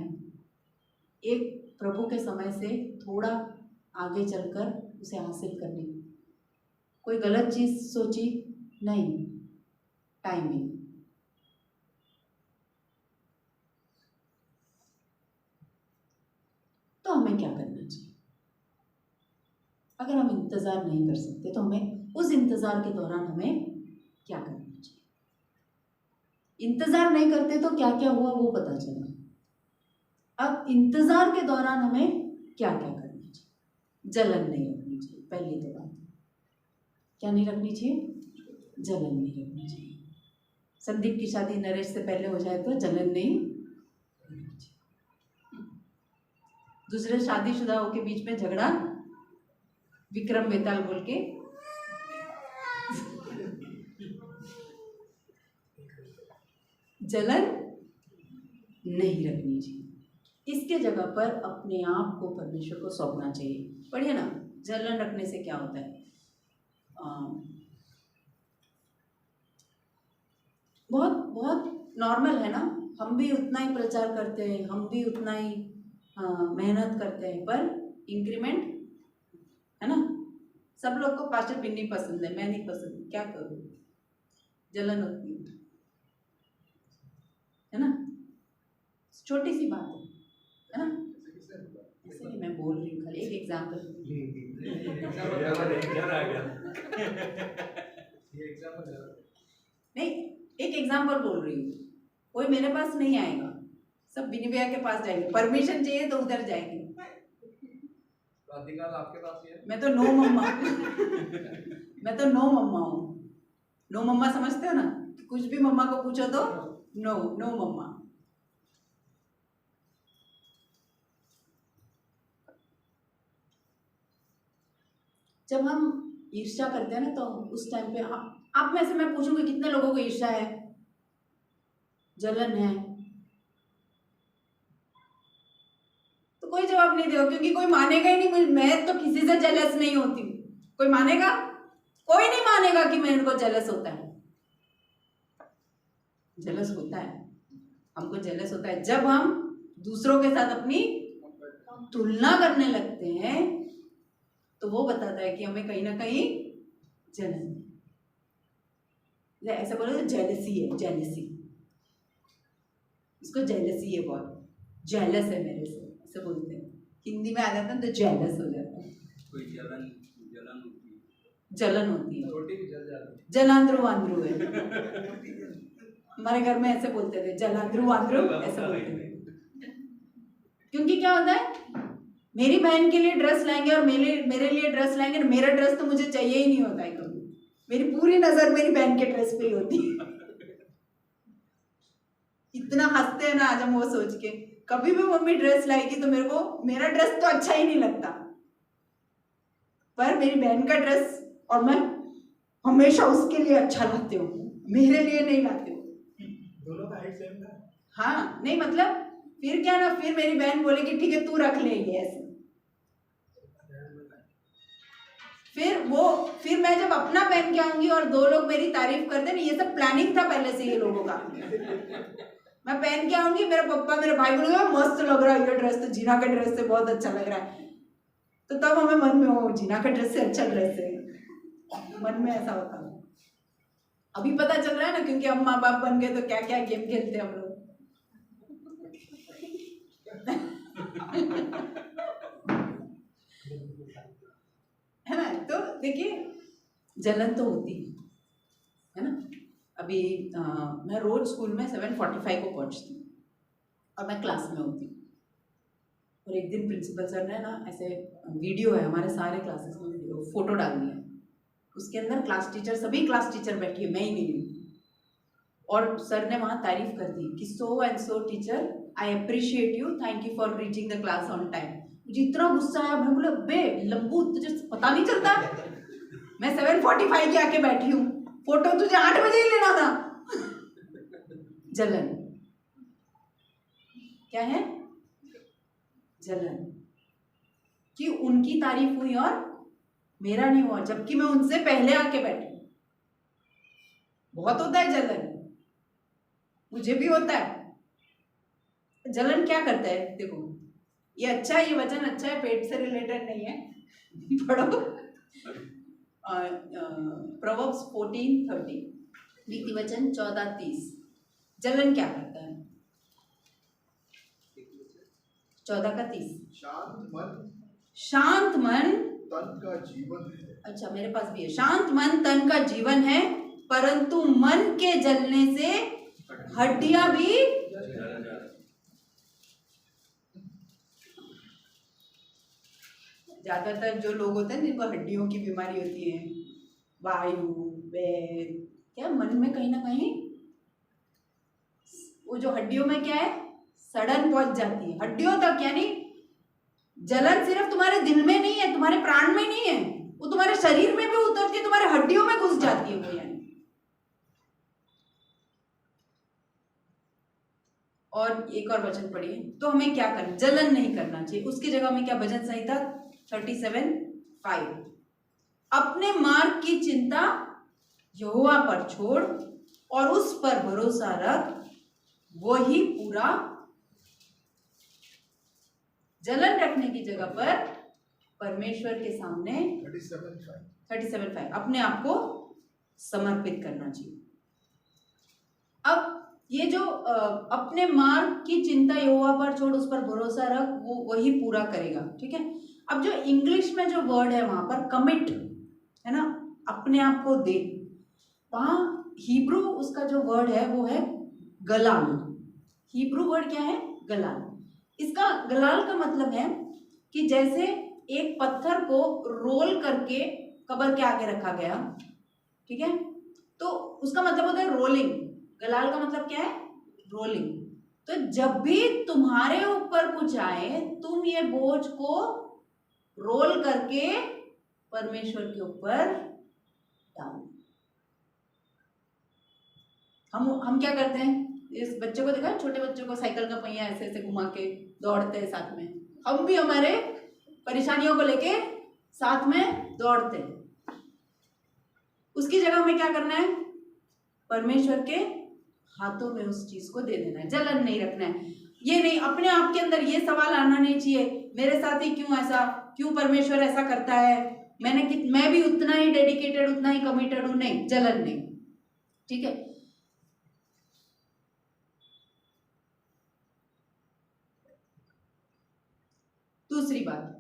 एक प्रभु के समय से थोड़ा आगे चलकर उसे हासिल करने, कोई गलत चीज सोची नहीं, टाइमिंग। तो हमें क्या करना चाहिए? अगर हम इंतजार नहीं कर सकते तो हमें उस इंतजार के दौरान हमें क्या करना चाहिए? इंतजार नहीं करते तो क्या क्या हुआ वो पता चला। अब इंतजार के दौरान हमें क्या क्या करना चाहिए? जलन नहीं रखनी चाहिए, पहली तो बात। क्या नहीं रखनी चाहिए? जलन नहीं रखनी चाहिए। संदीप की शादी नरेश से पहले हो जाए तो जलन नहीं रखनी चाहिए। दूसरे शादीशुदाओं के बीच में झगड़ा, विक्रम बेताल बोल के जलन नहीं रखनी चाहिए। इसके जगह पर अपने आप को परमेश्वर को सौंपना चाहिए। पढ़िए ना, जलन रखने से क्या होता है? बहुत बहुत नॉर्मल है ना, हम भी उतना ही प्रचार करते हैं, हम भी उतना ही मेहनत करते हैं, पर इंक्रीमेंट है ना। सब लोग को पास्टर बिन्नी पसंद है, मैं नहीं पसंद, क्या करूँ? जलन होती है ना, छोटी सी बात है ना। ऐसे नहीं मैं बोल रही हूँ, खाली एक एग्जाम्पल। नहीं, एक एग्जाम्पल बोल रही हूँ। कोई मेरे पास नहीं आएगा, सब बिनी भैया के पास जाएंगे। परमिशन चाहिए तो उधर जाएंगे। अधिकार आपके पास ही है। मैं तो नो मम्मा मैं तो नो मम्मा हूँ। नो मम्मा समझते हो ना, कुछ भी मम्मा को पूछो तो नो नो मम्मा। जब हम ईर्ष्या करते हैं ना तो उस टाइम पे आप में से मैं पूछूंगी कितने लोगों को ईर्ष्या है? जलन है, तो कोई जवाब नहीं देगा, क्योंकि कोई मानेगा ही नहीं। मैं तो किसी से जेलस नहीं होती हूँ। कोई मानेगा? कोई नहीं मानेगा कि मेरे को जेलस होता है। जेलस होता है, हमको जेलस होता है जब हम दूसरों के साथ अपनी तुलना करने लगते हैं, तो वो बताता है कि हमें कहीं ना कहीं जलन है। ऐसा बोलो तो जेलसी है, जेलसी, इसको जेलसी है, बहुत जेलस है मेरे से, ऐसे बोलते हैं। हिंदी में आ जाता है तो जेलस हो जाता है। कोई जलन होती है, जलन होती है, रोटी भी जल जाती है, जलांध्रु वांध्रु है। हमारे घर में ऐसे बोलते थे, जलांध्रु वांध्रु ऐसे बोलते थे। क्योंकि क्या होता है, मेरी बहन के लिए ड्रेस लाएंगे और मेरे लिए ड्रेस लाएंगे, मेरा ड्रेस तो मुझे चाहिए ही नहीं होता है कभी। मेरी पूरी नजर मेरी बहन के ड्रेस पे ही होती है। इतना हंसते हैं ना आज हम वो सोच के, कभी भी मम्मी ड्रेस लाएगी तो मेरे को मेरा ड्रेस तो अच्छा ही नहीं लगता, पर मेरी बहन का ड्रेस और मैं हमेशा उसके लिए अच्छा लाती हूँ, मेरे लिए नहीं लाती हूँ। दोनों का हाइट सेम था। हाँ, नहीं मतलब फिर क्या ना, फिर मेरी बहन बोलेगी ठीक है तू रख ले ये ऐसे। फिर मैं जब अपना पहन के आऊंगी और दो लोग मेरी तारीफ करते ना, ये सब प्लानिंग था पहले से ये लोगों का। मैं पहन के आऊंगी, मेरे पापा मेरे भाई बोलेंगे मस्त लग रहा है ये ड्रेस, तो जीना का ड्रेस से बहुत अच्छा लग रहा है, तो तब हमें मन में हो जीना का ड्रेस से अच्छा ड्रेस है, मन में ऐसा होता है। अभी पता चल रहा है ना, क्योंकि हम माँ बाप बन गए तो क्या क्या गेम खेलते हैं हम लोग। है ना, तो देखिए जलन तो होती है ना। अभी मैं रोज स्कूल में 7:45 को पहुंचती हूँ और मैं क्लास में होती हूँ, और एक दिन प्रिंसिपल सर ने ना ऐसे वीडियो है, हमारे सारे क्लासेस में वीडियो फोटो डाल दिया, उसके अंदर क्लास टीचर, सभी क्लास टीचर बैठी है, मैं ही नहीं हूँ, और सर ने वहाँ तारीफ कर दी कि so and so teacher, I appreciate you, thank you for reaching the class on time. मुझे इतना गुस्सा आया, मैं बोला बे लंबू तुझे पता नहीं चलता, मैं 7:45 की आके बैठी हूँ, फोटो तुझे 8 बजे ही लेना था। जलन क्या है? जलन कि उनकी तारीफ हुई और मेरा नहीं हुआ, जबकि मैं उनसे पहले आके बैठी। बहुत होता है जलन, मुझे भी होता है। जलन क्या करता है? देखो ये अच्छा है, ये वचन अच्छा है, पेट से रिलेटेड नहीं है। पढ़ो प्रोवर्ब्स 14:30, नीति वचन 14:30। जलन क्या करता है? 14:30। शांत मन तन का जीवन है। अच्छा मेरे पास भी है, शांत मन तन का जीवन है, परंतु मन के जलने से हड्डियां भी ज्यादातर जो लोग होते हैं जिनको हड्डियों की बीमारी होती है, वायु वेद, क्या मन में कहीं ना कहीं वो जो हड्डियों में क्या है, सड़न पहुंच जाती है हड्डियों तक। यानी जलन सिर्फ तुम्हारे दिल में नहीं है, तुम्हारे प्राण में नहीं है, वो तुम्हारे शरीर में भी उतरती है, तुम्हारे हड्डियों में घुस जाती है वो। यानी और एक और वचन पढ़िए, तो हमें क्या करना, जलन नहीं करना चाहिए। उसकी जगह में क्या, भजन संहिता 37:5, अपने मार्ग की चिंता यहोवा पर छोड़ और उस पर भरोसा रख, वही पूरा। जलन रखने की जगह पर परमेश्वर के सामने 37:5 अपने आप को समर्पित करना चाहिए। अब ये जो अपने मार्ग की चिंता यहोवा पर छोड़ उस पर भरोसा रख, वो वही पूरा करेगा, ठीक है। अब जो इंग्लिश में जो वर्ड है वहां पर कमिट है ना, अपने आप को दे, वहां हिब्रू उसका जो वर्ड है वो है गलाल। हिब्रू वर्ड क्या है? गलाल। इसका गलाल का मतलब है कि जैसे एक पत्थर को रोल करके कब्र के आगे रखा गया, ठीक है, तो उसका मतलब होता है रोलिंग। गलाल का मतलब क्या है? रोलिंग। तो जब भी तुम्हारे ऊपर कुछ आए, तुम ये बोझ को रोल करके परमेश्वर के ऊपर डालो। हम क्या करते हैं? इस बच्चे को देखा, छोटे बच्चों को साइकिल का पहिया ऐसे ऐसे घुमा के दौड़ते हैं साथ में। हम भी हमारे परेशानियों को लेके साथ में दौड़ते हैं। उसकी जगह हमें क्या करना है? परमेश्वर के हाथों में उस चीज को दे देना है, जलन नहीं रखना है। ये नहीं, अपने आप के अंदर ये सवाल आना नहीं चाहिए, मेरे साथ ही क्यों ऐसा, क्यों परमेश्वर ऐसा करता है, मैं भी उतना ही डेडिकेटेड, उतना ही कमिटेड हूं। नहीं, जलन नहीं, ठीक है। दूसरी बात,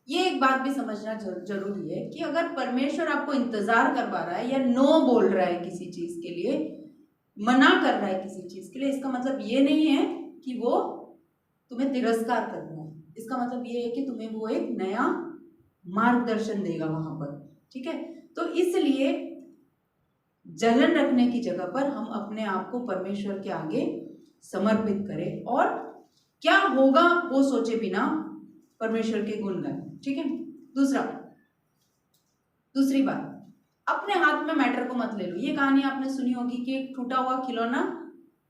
ये एक बात भी समझना जरूरी है कि अगर परमेश्वर आपको इंतजार करवा रहा है या नो बोल रहा है किसी चीज के लिए, मना कर रहा है किसी चीज के लिए, इसका मतलब ये नहीं है कि वो तुम्हें तिरस्कार कर रहा है। इसका मतलब ये है कि तुम्हें वो एक नया मार्गदर्शन देगा वहां पर, ठीक है। तो इसलिए जलन रखने की जगह पर हम अपने आप को परमेश्वर के आगे समर्पित करें और क्या होगा वो सोचे बिना परमेश्वर के गुण गाएं, ठीक है। दूसरी बात, अपने हाथ में मैटर को मत ले लो। ये कहानी आपने सुनी होगी कि एक टूटा हुआ खिलौना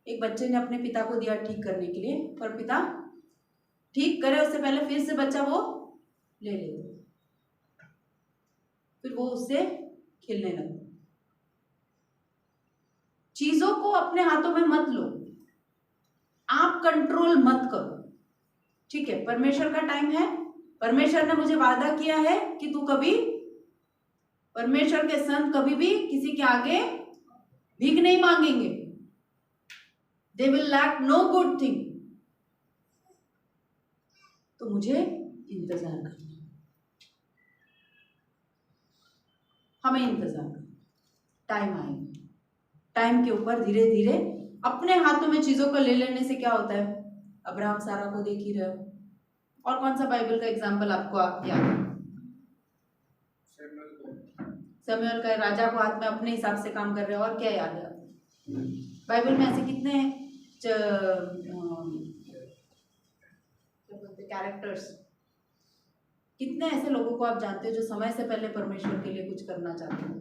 एक बच्चे ने अपने पिता को दिया ठीक करने के लिए, पर पिता ठीक करे उससे पहले फिर से बच्चा वो ले लेते, फिर वो उससे खेलने लगता। चीजों को अपने हाथों में मत लो, आप कंट्रोल मत करो, ठीक है। परमेश्वर का टाइम है, परमेश्वर ने मुझे वादा किया है कि तू कभी, परमेश्वर के संत कभी भी किसी के आगे भीख नहीं मांगेंगे। They will lack no good thing. तो मुझे इंतजार करना, हमें इंतजार करना, टाइम आएगा। टाइम के ऊपर धीरे धीरे अपने हाथों में चीजों को ले लेने से क्या होता है? अब्राहम सारा को देख ही रहे हो। और कौन सा बाइबल का एग्जाम्पल आपको याद है? समुएल का, राजा को हाथ में अपने हिसाब से काम कर रहे हो। और क्या याद है आपको? बाइबल में ऐसे कितने कैरेक्टर्स, कितने ऐसे लोगों को आप जानते हो जो समय से पहले परमेश्वर के लिए कुछ करना चाहते हैं?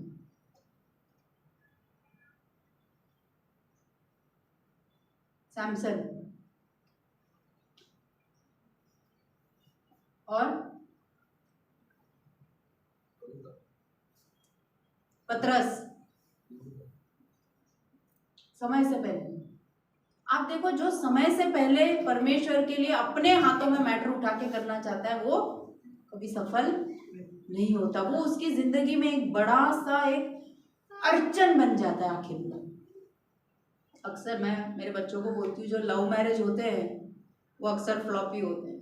सैमसन और पतरस, समय से पहले। आप देखो, जो समय से पहले परमेश्वर के लिए अपने हाथों में मैटर उठा के करना चाहता है वो कभी सफल नहीं होता। वो उसकी जिंदगी में एक बड़ा सा एक अड़चन बन जाता है आखिर में। अक्सर मैं मेरे बच्चों को बोलती हूँ, जो लव मैरिज होते हैं वो अक्सर फ्लॉप ही होते हैं।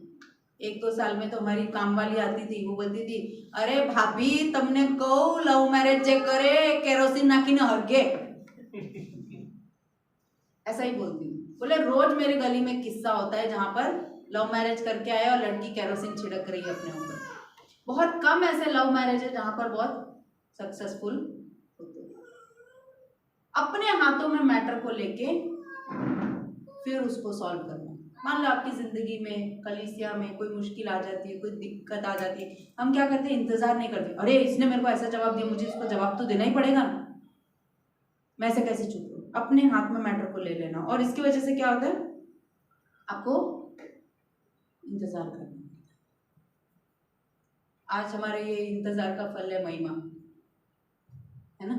1-2 साल में तो हमारी काम वाली आती थी, वो बोलती थी, अरे भाभी तुमने कहू लव मैरिज जे करे केरोसिन नाखी न हरगे। ऐसा ही बोलती हूँ। बोले रोज मेरे गली में किस्सा होता है जहां पर लव मैरिज करके आए और लड़की केरोसिन छिड़क रही है अपने ऊपर। बहुत कम ऐसे लव मैरिज है जहां पर बहुत सक्सेसफुल होते हैं। अपने हाथों में मैटर को लेके फिर उसको सॉल्व करना। मान लो आपकी जिंदगी में, कलीसिया में कोई मुश्किल आ जाती है, कोई दिक्कत आ जाती है, हम क्या करते हैं? इंतजार नहीं करते। अरे इसने मेरे को ऐसा जवाब दिया, मुझे इसको जवाब तो देना ही पड़ेगा ना, मैं ऐसे कैसे चुप करूं? अपने हाथ में मैटर को ले लेना। और इसकी वजह से क्या होता है? आपको इंतजार करना। आज हमारे ये इंतजार का फल है महिमा, है ना?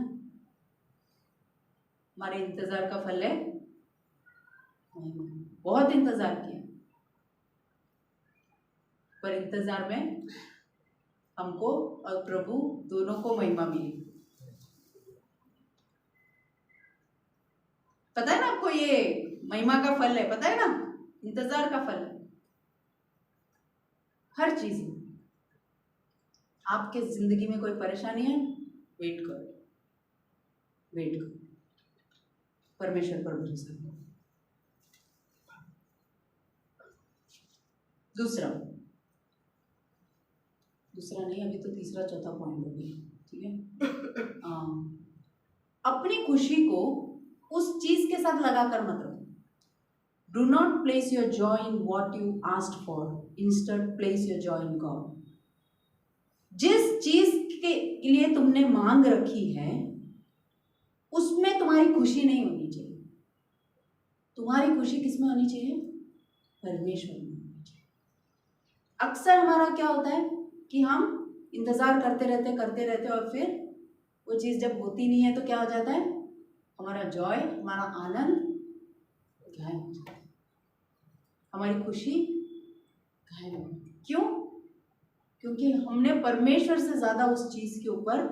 हमारे इंतजार का फल है महिमा। बहुत इंतजार किया, पर इंतजार में हमको और प्रभु दोनों को महिमा मिली। पता है ना आपको, ये महिमा का फल है, पता है ना? इंतजार का फल है। हर चीज में आपके जिंदगी में कोई परेशानी है, वेट करो, वेट करो, परमेश्वर पर भरोसा करो। दूसरा नहीं, अभी तो तीसरा चौथा पॉइंट हो गया, ठीक है। अपनी खुशी को उस चीज के साथ लगाकर मत रखो। Do not place your joy in what you asked for, instead place your joy in God. जिस चीज के लिए तुमने मांग रखी है उसमें तुम्हारी खुशी नहीं होनी चाहिए। तुम्हारी खुशी किस में होनी चाहिए? परमेश्वर में होनी चाहिए। अक्सर हमारा क्या होता है कि हम इंतजार करते रहते और फिर वो चीज़ जब होती नहीं है तो क्या हो जाता है? हमारा जॉय, हमारा आनंद गायब हो जाता है, हमारी खुशी गायब हो जाती है। क्यों? क्योंकि हमने परमेश्वर से ज्यादा उस चीज के ऊपर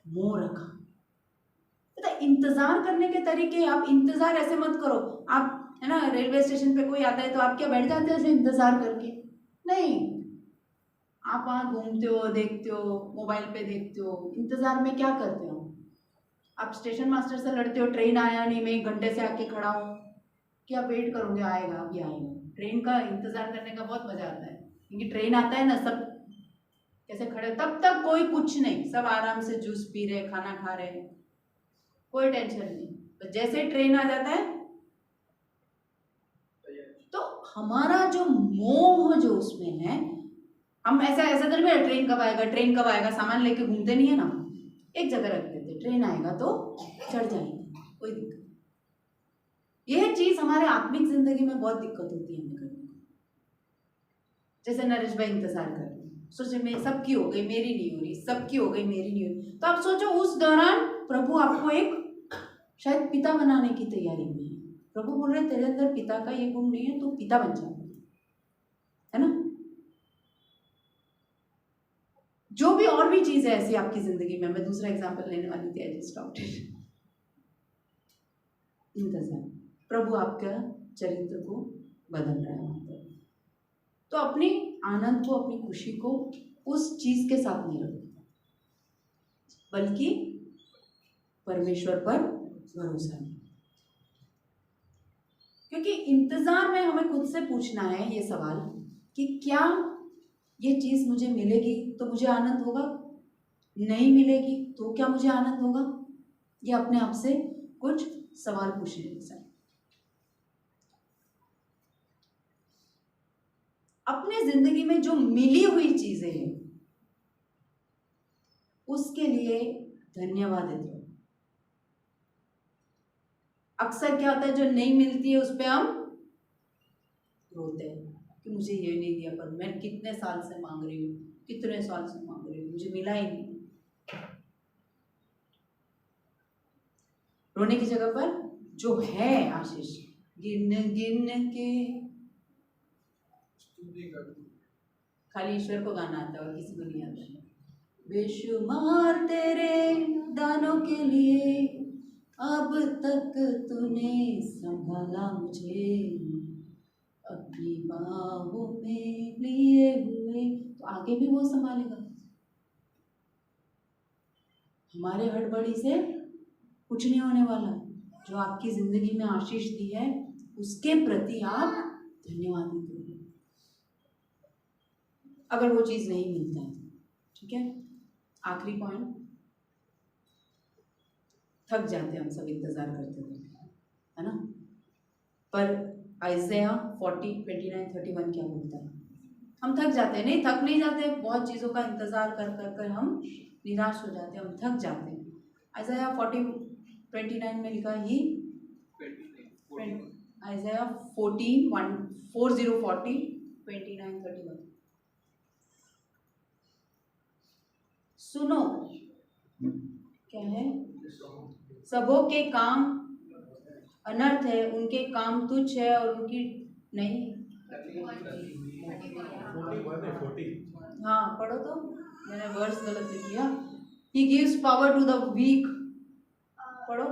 मोह रखा। पता है, इंतजार करने के तरीके, आप इंतजार ऐसे मत करो। आप है ना, रेलवे स्टेशन पे कोई आता है तो आप क्या बैठ जाते हो ऐसे इंतजार करके? नहीं, आप वहां घूमते हो, देखते हो, मोबाइल पे देखते हो। इंतजार में क्या करते हो? आप स्टेशन मास्टर से लड़ते हो, ट्रेन आया नहीं, मैं 1 घंटे से आके खड़ा हूँ, क्या वेट करोगे, आएगा अभी आएगा। ट्रेन का इंतजार करने का बहुत मजा आता है, क्योंकि ट्रेन आता है ना, सब कैसे खड़े, तब तक कोई कुछ नहीं, सब आराम से जूस पी रहे, खाना खा रहे, कोई टेंशन नहीं। तो जैसे ट्रेन आ जाता है तो हमारा जो मोह जो उसमें है, हम ऐसा तो ट्रेन कब आएगा, सामान लेके घूमते नहीं है ना, एक जगह रख देते, ट्रेन आएगा तो चढ़ जाएंगे, कोई दिक्कत। यह चीज हमारे आत्मिक जिंदगी में बहुत दिक्कत होती है हमें करने को। जैसे नरेश भाई इंतजार कर रहे हैं, सोचे मैं सबकी हो गई, मेरी नहीं हो रही, सबकी हो गई, मेरी नहीं हो रही। तो आप सोचो उस दौरान प्रभु आपको एक शायद पिता बनाने की तैयारी में है। प्रभु बोल रहे तेरे अंदर पिता का ये गुण नहीं है, तू पिता बन जा, है ना। जो भी और भी चीज है ऐसी आपकी जिंदगी में, मैं दूसरा एग्जांपल लेने वाली थी, आई जस्ट स्टॉप्ड इट। इंतजार, प्रभु आपका चरित्र को बदल रहा है वहां पर। तो अपनी आनंद को, अपनी खुशी को उस चीज के साथ नहीं रखो, बल्कि परमेश्वर पर भरोसा है। क्योंकि इंतजार में हमें खुद से पूछना है ये सवाल कि क्या ये चीज मुझे मिलेगी तो मुझे आनंद होगा, नहीं मिलेगी तो क्या मुझे आनंद होगा? ये अपने आप से कुछ सवाल पूछने जैसा। अपने जिंदगी में जो मिली हुई चीजें हैं उसके लिए धन्यवाद देते हो। अक्सर क्या होता है, जो नहीं मिलती है उस पर हम रोते हैं कि मुझे ये नहीं दिया, पर मैं कितने साल से मांग रही हूँ, कितने साल से मांग रही हूँ, मुझे मिला ही नहीं। रोने की जगह पर जो है आशीष गिन गिन के, खाली ईश्वर को गाना आता है और किसी को नहीं आता। बेशुमार तेरे दानों के लिए अब तक तूने संभाला मुझे, अपनी बाहों में लिए हुए, तो आगे भी वो संभालेगा। हमारे हड़बड़ी से कुछ नहीं होने वाला। जो आपकी जिंदगी में आशीष दी है उसके प्रति आप धन्यवाद देते हैं, अगर वो चीज नहीं मिलता है। ठीक है, आखिरी पॉइंट, थक जाते हैं हम सब इंतजार करते करते, है ना। पर आइज़ाया 40:29-31 क्या बोलता है? हम थक जाते हैं, नहीं थक नहीं जाते, बहुत चीज़ों का इंतजार कर कर कर हम निराश हो जाते हैं, हम थक जाते हैं। आइज़ाया 40:29 में लिखा ही, आइज़ाया 40:29-31 सुनो, क्या है? सबों के काम अनर्थ है, उनके काम तुच्छ है और उनकी नहीं। हाँ पढ़ो तो, मैंने वर्स गलत लिख दिया। He gives power to the weak, पढ़ो।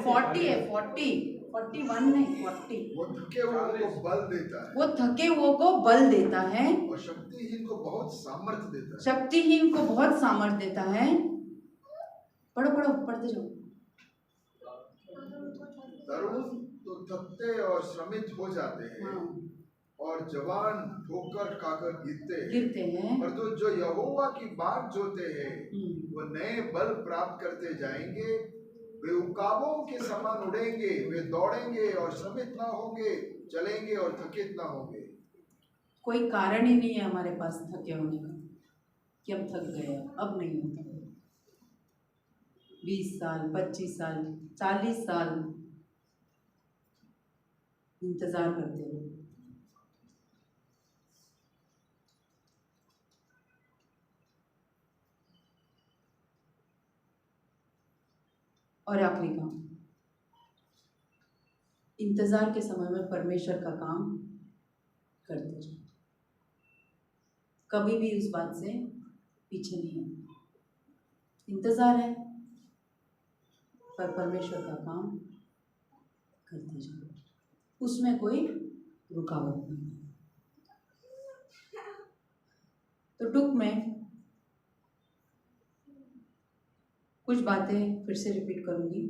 40 है, 41 नहीं 40। वो थके हुओं को बल देता है, वो थके हुओं को बल देता है और शक्तिहीन को बहुत सामर्थ्य देता है। शक्तिहीन को बहुत सामर्थ्य देता है। पढ़ो पढ़ो, पढ़ते जाओ। तरुण तो थकते और श्रमित हो जाते हैं, हाँ। और जवान ठोकर खाकर गिरते हैं, पर तो जो यहोवा की बात जोते हैं वो नए बल प्राप्त करते जाएंगे। वे उकाबों के समान उड़ेंगे, वे दौड़ेंगे और श्रमित ना होंगे, चलेंगे और थकित ना होंगे। कोई कारण ही नहीं है हमारे पास थके होने का कि हम थक गए, अब नहीं होता। 20 साल, 25 साल, 40 साल इंतज़ार करते रहो। और आखिरी काम, इंतज़ार के समय में परमेश्वर का काम करते जाओ। कभी भी उस बात से पीछे नहीं हटना। इंतज़ार है पर परमेश्वर का काम करते जाओ, उसमें कोई रुकावट नहीं। तो टुक में कुछ बातें फिर से रिपीट करूँगी।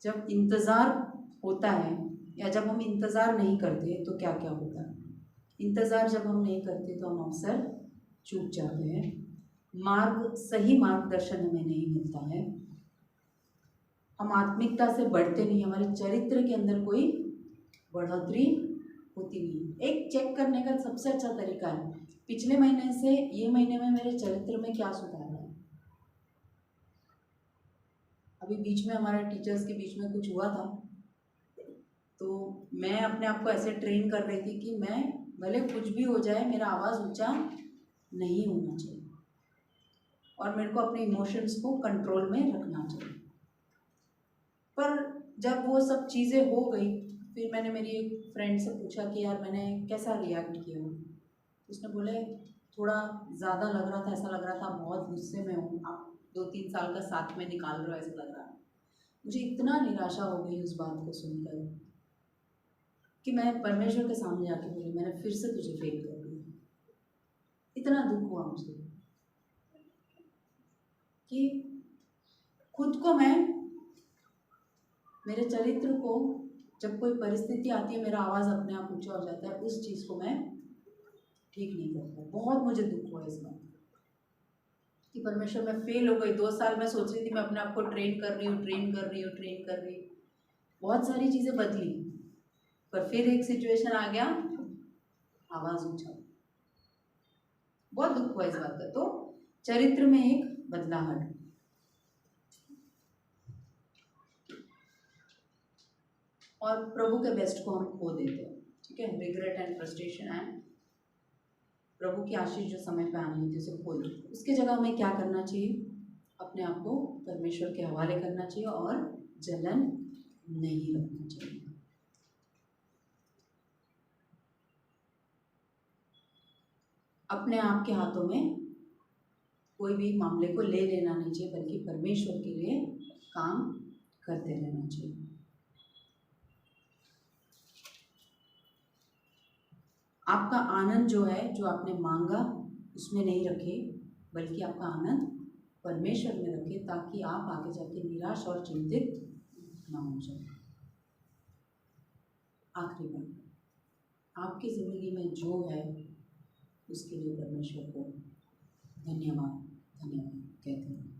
जब इंतज़ार होता है या जब हम इंतज़ार नहीं करते तो क्या क्या होता है। इंतज़ार जब हम नहीं करते तो हम अक्सर चूक जाते हैं, सही मार्गदर्शन हमें नहीं मिलता है, हम आत्मिकता से बढ़ते नहीं, हमारे चरित्र के अंदर कोई बढ़ोतरी होती नहीं। एक चेक करने का सबसे अच्छा तरीका है, पिछले महीने से ये महीने में मेरे चरित्र में क्या सुधार है। अभी बीच में हमारे टीचर्स के बीच में कुछ हुआ था, तो मैं अपने आप को ऐसे ट्रेन कर रही थी कि मैं भले कुछ भी हो जाए मेरा आवाज़ ऊंचा नहीं होना चाहिए और मेरे को अपने इमोशंस को कंट्रोल में रखना चाहिए। पर जब वो सब चीज़ें हो गई, फिर मैंने मेरी एक फ्रेंड से पूछा कि यार मैंने कैसा रिएक्ट किया। उसने बोले थोड़ा ज़्यादा लग रहा था, ऐसा लग रहा था बहुत गुस्से में हूँ, आप 2-3 साल का साथ में निकाल रहे हो ऐसा लग रहा है। मुझे इतना निराशा हो गई उस बात को सुनकर कि मैं परमेश्वर के सामने जाके बोली मैंने फिर से तुझे फेल कर दिया। इतना दुख हुआ मुझे कि खुद को मैं, मेरे चरित्र को, जब कोई परिस्थिति आती है मेरा आवाज़ अपने आप ऊंचा हो जाता है, उस चीज़ को मैं ठीक नहीं करता। बहुत मुझे दुख हुआ इस बात कि परमेश्वर मैं फेल हो गई। 2 साल मैं सोच रही थी मैं अपने आप को ट्रेन कर रही हूँ, बहुत सारी चीज़ें बदली, पर फिर एक सिचुएशन आ गया, आवाज़ ऊंचा। बहुत दुख हुआ इस बात का। तो चरित्र में एक बदलाहट, और प्रभु के बेस्ट को हम खो देते हैं, ठीक है। रिग्रेट एंड फ्रस्ट्रेशन एंड प्रभु की आशीष जो समय पे आनी होती है उसे खो देते हैं। उसके जगह हमें क्या करना चाहिए, अपने आप को परमेश्वर के हवाले करना चाहिए और जलन नहीं रखना चाहिए। अपने आप के हाथों में कोई भी मामले को ले लेना नहीं चाहिए, बल्कि परमेश्वर के लिए काम करते रहना चाहिए। आपका आनंद जो है, जो आपने मांगा उसमें नहीं रखे, बल्कि आपका आनंद परमेश्वर में रखे, ताकि आप आगे जाके निराश और चिंतित ना हो जाए। आखिरी बात, आपकी ज़िंदगी में जो है उसके लिए परमेश्वर को धन्यवाद कहते हैं।